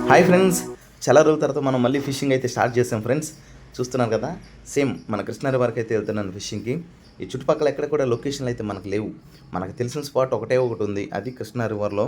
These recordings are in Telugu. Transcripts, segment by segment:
హాయ్ ఫ్రెండ్స్, చాలా రోజుల తర్వాత మనం మళ్ళీ ఫిషింగ్ అయితే స్టార్ట్ చేసాం ఫ్రెండ్స్. చూస్తున్నారు కదా, సేమ్ మన కృష్ణారి వరకు అయితే వెళ్తున్నాను ఫిషింగ్కి. ఈ చుట్టుపక్కల ఎక్కడ కూడా లొకేషన్లు అయితే మనకు లేవు. మనకు తెలిసిన స్పాట్ ఒకటే ఒకటి ఉంది, అది కృష్ణా రివర్లో.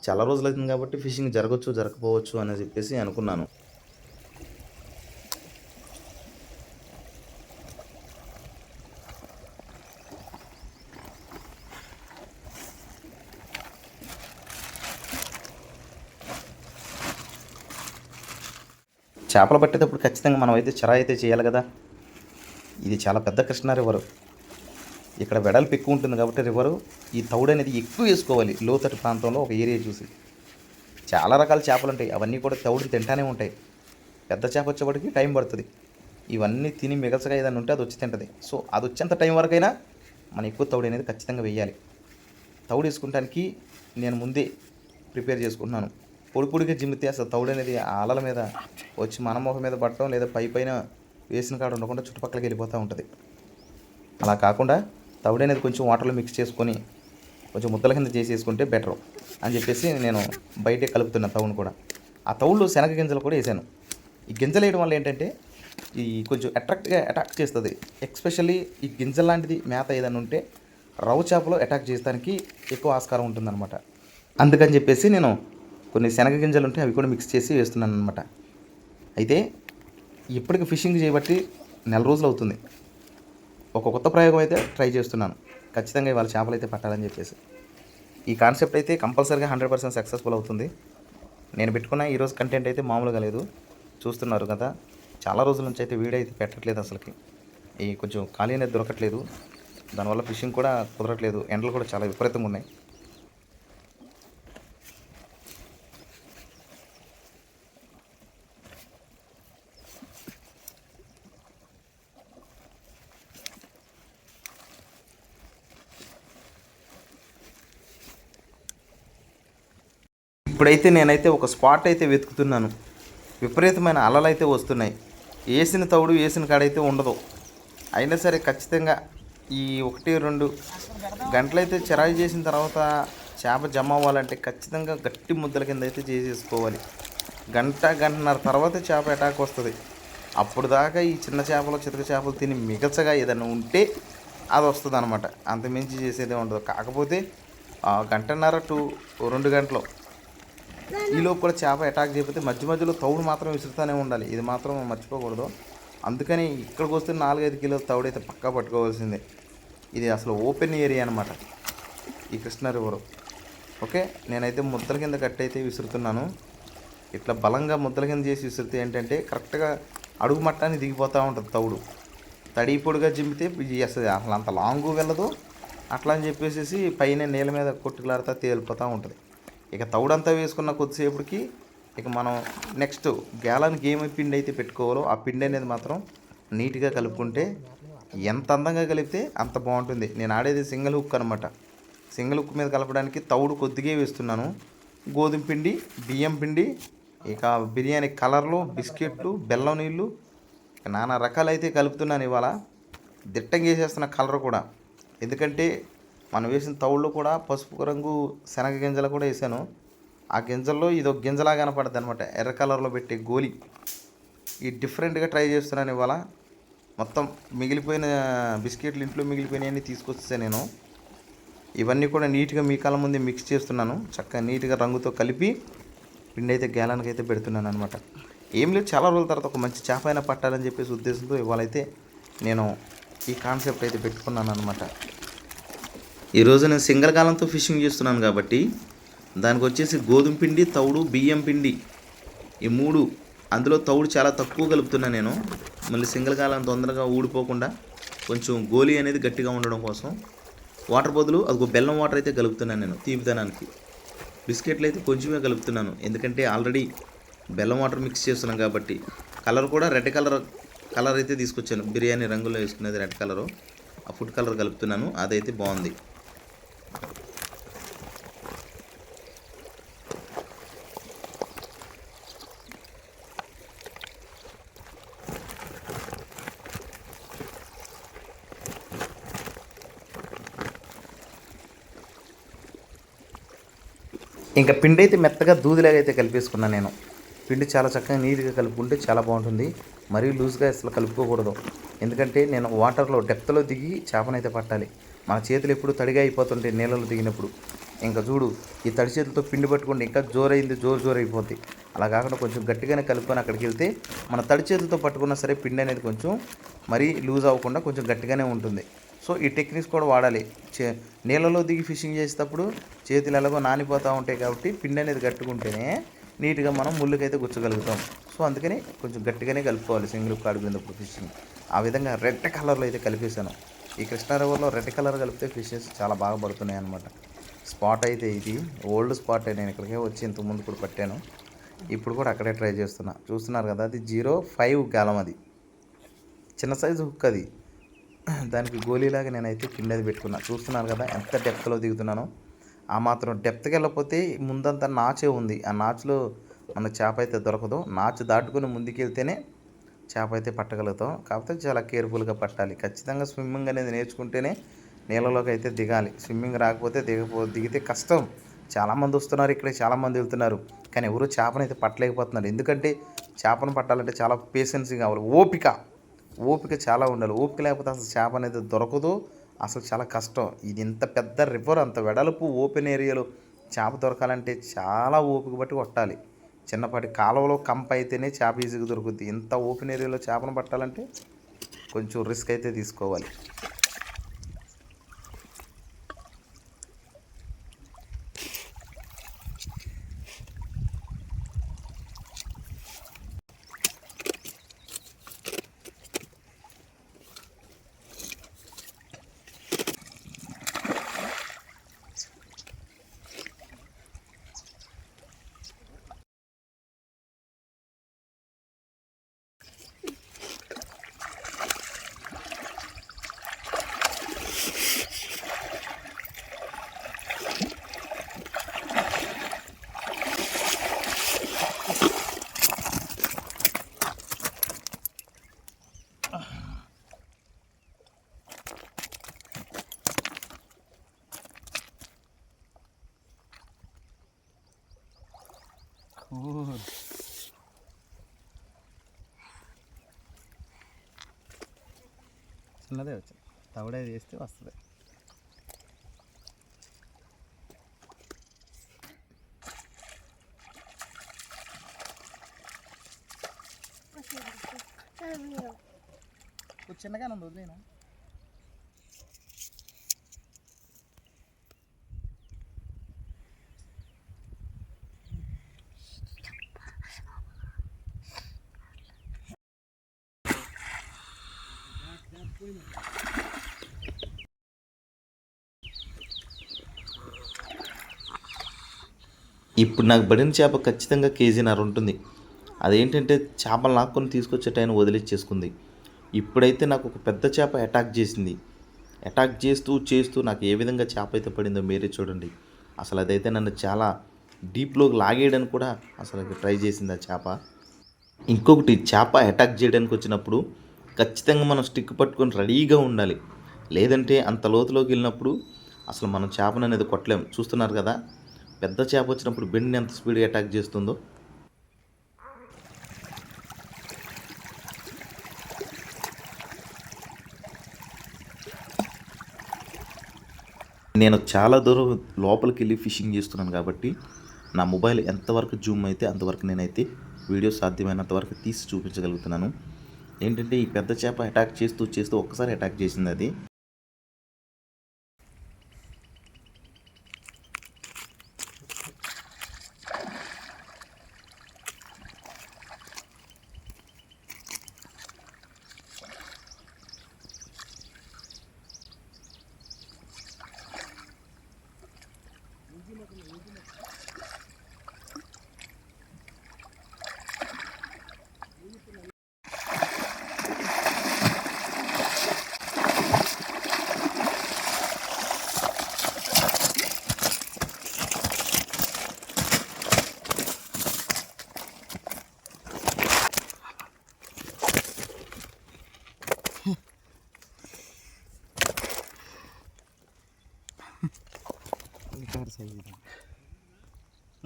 చాలా రోజులు అవుతుంది కాబట్టి ఫిషింగ్ జరగచ్చు జరగకపోవచ్చు అని చెప్పేసి అనుకున్నాను. చేపలు పట్టేటప్పుడు ఖచ్చితంగా మనం అయితే చెర అయితే చేయాలి కదా. ఇది చాలా పెద్ద కృష్ణా రివరు. ఇక్కడ వెడల్పు ఎక్కువ ఉంటుంది కాబట్టి రివరు ఈ తౌడు అనేది ఎక్కువ వేసుకోవాలి. లోతట్టు ప్రాంతంలో ఒక ఏరియా చూసి. చాలా రకాల చేపలు ఉంటాయి, అవన్నీ కూడా తౌడుని తింటానే ఉంటాయి. పెద్ద చేప వచ్చేప్పటికి టైం పడుతుంది. ఇవన్నీ తిని మిగల్చగా ఏదైనా ఉంటే అది వచ్చి తింటుంది. సో అది వచ్చేంత టైం వరకైనా మనం ఎక్కువ తౌడు అనేది ఖచ్చితంగా వేయాలి. తౌడు వేసుకుంటానికి నేను ముందే ప్రిపేర్ చేసుకుంటున్నాను. పొడి పొడిగా జిమ్మితే అసలు తౌడు అనేది ఆ అలల మీద వచ్చి మన మొహం మీద పట్టడం, లేదా పైన వేసిన కాడ ఉండకుండా చుట్టుపక్కలకి వెళ్ళిపోతూ ఉంటుంది. అలా కాకుండా తౌడు అనేది కొంచెం వాటర్లో మిక్స్ చేసుకొని కొంచెం ముద్దల కింద చేసేసుకుంటే బెటర్ అని చెప్పేసి నేను బయటే కలుపుతున్నా తౌడును కూడా. ఆ తౌడులో శనగ గింజలు కూడా వేసాను. ఈ గింజలు వేయడం వల్ల ఏంటంటే ఈ కొంచెం అటాక్ చేస్తుంది. ఎస్పెషల్లీ ఈ గింజల లాంటిది మేత ఏదైనా ఉంటే రవ్వ చేపలో అటాక్ చేయడానికి ఎక్కువ ఆస్కారం ఉంటుందన్నమాట. అందుకని చెప్పేసి నేను కొన్ని శనగ గింజలు ఉంటే అవి కూడా మిక్స్ చేసి వేస్తున్నాను అనమాట. అయితే ఇప్పటికి ఫిషింగ్ చేయబట్టి నెల రోజులు అవుతుంది. ఒక కొత్త ప్రయోగం అయితే ట్రై చేస్తున్నాను. ఖచ్చితంగా ఇవాళ చేపలు అయితే పట్టాలని చెప్పేసి ఈ కాన్సెప్ట్ అయితే కంపల్సరీగా 100% సక్సెస్ఫుల్ అవుతుంది. నేను పెట్టుకున్న ఈరోజు కంటెంట్ అయితే మామూలుగా లేదు. చూస్తున్నారు కదా, చాలా రోజుల నుంచి అయితే వీడియో అయితే పెట్టట్లేదు. అసలుకి ఈ కొంచెం ఖాళీ అనేది దొరకట్లేదు. దానివల్ల ఫిషింగ్ కూడా కుదరట్లేదు. ఎండలు కూడా చాలా విపరీతంగా ఉన్నాయి. ఇప్పుడైతే నేనైతే ఒక స్పాట్ అయితే వెతుకుతున్నాను. విపరీతమైన అలలు అయితే వస్తున్నాయి. వేసిన తౌడు వేసిన కాడైతే ఉండదు. అయినా సరే ఖచ్చితంగా ఈ 1-2 గంటలైతే చెరాయి చేసిన తర్వాత చేప జమ అవ్వాలంటే ఖచ్చితంగా గట్టి ముద్దల కింద అయితే చేసేసుకోవాలి. గంటన్నర తర్వాత చేప అటాక్ వస్తుంది. అప్పుడు దాకా ఈ చిన్న చేపలు చితక చేపలు తిని మిగచగా ఏదైనా ఉంటే అది వస్తుంది అనమాట. అంతమించి చేసేదే ఉండదు. కాకపోతే గంటన్నర టు 2 గంటలు ఈలోపు కూడా చేప అటాక్ చేయకపోతే మధ్య మధ్యలో తౌడు మాత్రం విసురుతూనే ఉండాలి. ఇది మాత్రం మర్చిపోకూడదు. అందుకని ఇక్కడికి వస్తే 4-5 కిలోల తౌడు అయితే పక్కా పట్టుకోవాల్సిందే. ఇది అసలు ఓపెన్ ఏరియా అనమాట ఈ కృష్ణా రివర్. ఓకే, నేనైతే ముద్దల కింద కట్టి అయితే విసురుతున్నాను. ఇట్లా బలంగా ముద్దల కింద చేసి విసిరితే ఏంటంటే కరెక్ట్గా అడుగు మట్టాన్ని దిగిపోతూ ఉంటుంది తౌడు. తడి పొడిగా జిమ్మితే అసలు అంత లాంగు వెళ్ళదు. అట్లా అని చెప్పేసి పైన నీళ్ళ మీద కొట్టుకులాడుతూ తేలిపోతూ ఉంటుంది. ఇక తౌడంతా వేసుకున్న కొద్దిసేపటికి ఇక మనం నెక్స్ట్ గ్యాలన్కి ఏమి పిండి అయితే పెట్టుకోవాలో ఆ పిండి అనేది మాత్రం నీట్గా కలుపుకుంటే ఎంత అందంగా కలిపితే అంత బాగుంటుంది. నేను ఆడేది సింగిల్ హుక్ అనమాట. సింగిల్ హుక్ మీద కలపడానికి తౌడు కొద్దిగా వేస్తున్నాను. గోధుమ పిండి, బియ్యం పిండి, ఇక బిర్యానీ కలర్లు, బిస్కెట్లు, బెల్లం నీళ్ళు, ఇక నానా రకాలు అయితే కలుపుతున్నాను. ఇవాళ దిట్టంగా వేసేస్తున్న కలర్ కూడా. ఎందుకంటే మనం వేసిన తౌళ్ళు కూడా పసుపు రంగు శనగ గింజలు కూడా వేసాను. ఆ గింజల్లో ఇదొక గింజలా కనపడుతుంది అనమాట, ఎర్ర కలర్లో పెట్టే గోలి. ఈ డిఫరెంట్గా ట్రై చేస్తున్నాను ఇవాళ. మొత్తం మిగిలిపోయిన బిస్కెట్లు ఇంట్లో మిగిలిపోయినవన్నీ తీసుకొచ్చేసాను నేను. ఇవన్నీ కూడా నీట్గా మీ కాలం ముందే మిక్స్ చేస్తున్నాను. చక్కగా నీట్గా రంగుతో కలిపి పిండి అయితే గ్యాలన్కి అయితే పెడుతున్నాను అనమాట. ఏం లేదు, చాలా రోజుల తర్వాత ఒక మంచి చేప అయినా పట్టాలని చెప్పేసి ఉద్దేశంతో ఇవాళైతే నేను ఈ కాన్సెప్ట్ అయితే పెట్టుకున్నాను అనమాట. ఈరోజు నేను సింగల్ కాలంతో ఫిషింగ్ చేస్తున్నాను కాబట్టి దానికి వచ్చేసి గోధుమ పిండి, తౌడు, బియ్యం పిండి, ఈ 3. అందులో తౌడు చాలా తక్కువ కలుపుతున్నాను నేను. మళ్ళీ సింగల్ కాలం తొందరగా ఊడిపోకుండా కొంచెం గోలీ అనేది గట్టిగా ఉండడం కోసం వాటర్ బదులు అది బెల్లం వాటర్ అయితే కలుపుతున్నాను నేను తీపిదనానికి. బిస్కెట్లు అయితే కొంచెమే కలుపుతున్నాను, ఎందుకంటే ఆల్రెడీ బెల్లం వాటర్ మిక్స్ చేస్తున్నాను కాబట్టి. కలర్ కూడా రెడ్ కలర్ అయితే తీసుకొచ్చాను. బిర్యానీ రంగులో వేసుకునేది రెడ్ కలరు. ఆ ఫుడ్ కలర్ కలుపుతున్నాను, అదైతే బాగుంది. ఇంకా పిండి అయితే మెత్తగా దూదిలాగా అయితే కలిపేసుకున్నాను నేను. పిండి చాలా చక్కగా నీట్గా కలుపుకుంటే చాలా బాగుంటుంది. మరీ లూజ్గా అసలు కలుపుకోకూడదు. ఎందుకంటే నేను వాటర్లో డెప్త్లో దిగి చేపనైతే పట్టాలి. మన చేతులు ఎప్పుడు తడిగా అయిపోతుంటాయి నీళ్ళలో దిగినప్పుడు. ఇంకా చూడు, ఈ తడి చేతులతో పిండి పట్టుకుంటే ఇంకా జోరైంది, జోరు అయిపోద్ది. అలా కాకుండా కొంచెం గట్టిగానే కలుపుకొని అక్కడికి వెళ్తే మన తడి చేతులతో పట్టుకున్నా సరే పిండి అనేది కొంచెం మరీ లూజ్ అవ్వకుండా కొంచెం గట్టిగానే ఉంటుంది. సో ఈ టెక్నిక్స్ కూడా వాడాలి. నీళ్ళలో దిగి ఫిషింగ్ చేసేటప్పుడు చేతులు ఎలాగో నానిపోతూ ఉంటాయి కాబట్టి పిండి అనేది గట్టుకుంటేనే నీట్గా మనం ముళ్ళకైతే గుచ్చగలుగుతాం. సో అందుకని కొంచెం గట్టిగానే కలుపుకోవాలి సింగిల్ కార్డు మీద ఫిషింగ్. ఆ విధంగా రెడ్ కలర్లో అయితే కలిపేశాను. ఈ కృష్ణా రివర్లో రెడ్ కలర్ కలిపితే ఫిషెస్ చాలా బాగా పడుతున్నాయి అన్నమాట. స్పాట్ అయితే ఇది ఓల్డ్ స్పాట్. నేను ఇక్కడికే వచ్చి ఇంతకుముందు కూడా పట్టాను. ఇప్పుడు కూడా అక్కడే ట్రై చేస్తున్నా. చూస్తున్నారు కదా, అది 0.5 గాలం. అది చిన్న సైజు హుక్. అది దానికి గోళీలాగా నేనైతే కింద అది పెట్టుకున్నా. చూస్తున్నారు కదా ఎంత డెప్త్లో దిగుతున్నానో. ఆ మాత్రం డెప్త్కి వెళ్ళకపోతే ముందంతా నాచే ఉంది. ఆ నాచులో మన చేప అయితే దొరకదు. నాచు దాటుకుని ముందుకెళ్తేనే చేప అయితే పట్టగలుగుతాం. కాకపోతే చాలా కేర్ఫుల్గా పట్టాలి. ఖచ్చితంగా స్విమ్మింగ్ అనేది నేర్చుకుంటేనే నీళ్ళలోకి అయితే దిగాలి. స్విమ్మింగ్ రాకపోతే దిగితే కష్టం. చాలామంది వస్తున్నారు ఇక్కడ, చాలామంది వెళ్తున్నారు, కానీ ఎవరు చేపను అయితే పట్టలేకపోతున్నారు. ఎందుకంటే చేపను పట్టాలంటే చాలా పేషెన్స్ కావాలి, ఓపిక చాలా ఉండాలి. ఓపిక లేకపోతే అసలు చేప అనేది దొరకదు. అసలు చాలా కష్టం. ఇది ఇంత పెద్ద రివర్, అంత వెడల్పు ఓపెన్ ఏరియాలో చేప దొరకాలంటే చాలా ఓపిక బట్టి కొట్టాలి. చిన్నపాటి కాలువలో కంప అయితేనే చేప ఈజీగా దొరుకుద్ది. ఇంత ఓపెన్ ఏరియాలో చేపను పట్టాలంటే కొంచెం రిస్క్ అయితే తీసుకోవాలి. చిన్నదే వచ్చింది. తవడే చేస్తే వస్తుంది. చిన్నగానే ఉంది, వదిలేనా? ఇప్పుడు నాకు పడిన చేప ఖచ్చితంగా కేజీన్నర ఉంటుంది. అదేంటంటే చేపలు లాక్కొని తీసుకొచ్చే టైం వదిలిచ్చేసుకుంది. ఇప్పుడైతే నాకు ఒక పెద్ద చేప అటాక్ చేసింది. అటాక్ చేస్తూ నాకు ఏ విధంగా చేప అయితే పడిందో మీరే చూడండి. అసలు అదైతే నన్ను చాలా డీప్లోకి లాగేయడానికి కూడా అసలు ట్రై చేసింది ఆ చేప. ఇంకొకటి, చేప అటాక్ చేయడానికి వచ్చినప్పుడు ఖచ్చితంగా మనం స్టిక్ పట్టుకొని రెడీగా ఉండాలి. లేదంటే అంత లోతులోకి వెళ్ళినప్పుడు అసలు మనం చేపను అనేది కొట్టలేం. చూస్తున్నారు కదా, పెద్ద చేప వచ్చినప్పుడు బెండ్ని ఎంత స్పీడ్గా అటాక్ చేస్తుందో. నేను చాలా దూరం లోపలికి వెళ్ళి ఫిషింగ్ చేస్తున్నాను కాబట్టి నా మొబైల్ ఎంతవరకు జూమ్ అయితే అంతవరకు నేనైతే వీడియో సాధ్యమైనంత వరకు తీసి చూపించగలుగుతున్నాను. ఏంటంటే ఈ పెద్ద చేప అటాక్ చేస్తూ ఒక్కసారి అటాక్ చేసింది అది.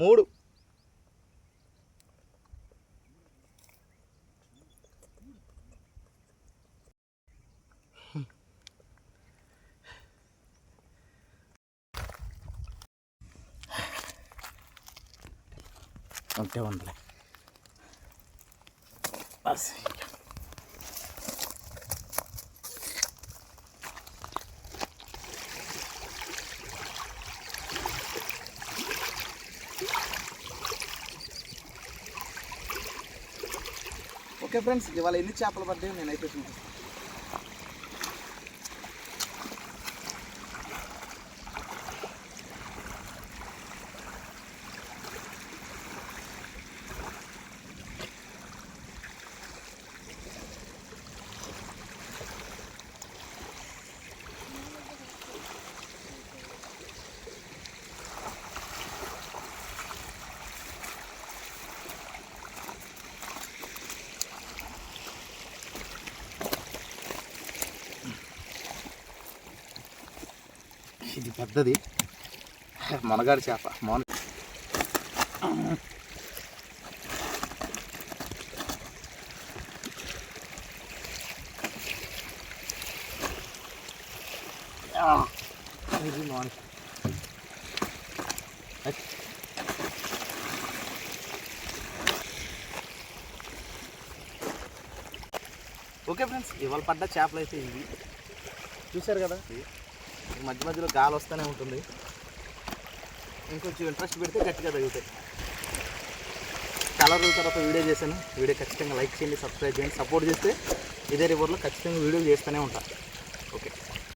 మూడు ఉంటే ఉండలే. బస్ ఓకే ఫ్రెండ్స్, ఇవాళ ఎన్ని చేపలు పడ్డాయో నేనైతే చూపిస్తాను. ఇది పెద్దది మునగాడి చేప. ఓకే ఫ్రెండ్స్, ఇవాళ పడ్డ చేపలు అయితే ఇవి చూశారు కదా. మధ్య మధ్యలో గాలి వస్తూనే ఉంటుంది. ఇంకొంచెం ఇంట్రెస్ట్ పెడితే గట్టిగా తగ్గుతాయి. చాలా రోజుల తర్వాత వీడియో చేశాను. వీడియో ఖచ్చితంగా లైక్ చేయండి, సబ్స్క్రైబ్ చేయండి. సపోర్ట్ చేస్తే ఇదే రివర్లో ఖచ్చితంగా వీడియో చేస్తూనే ఉంటాను. ఓకే.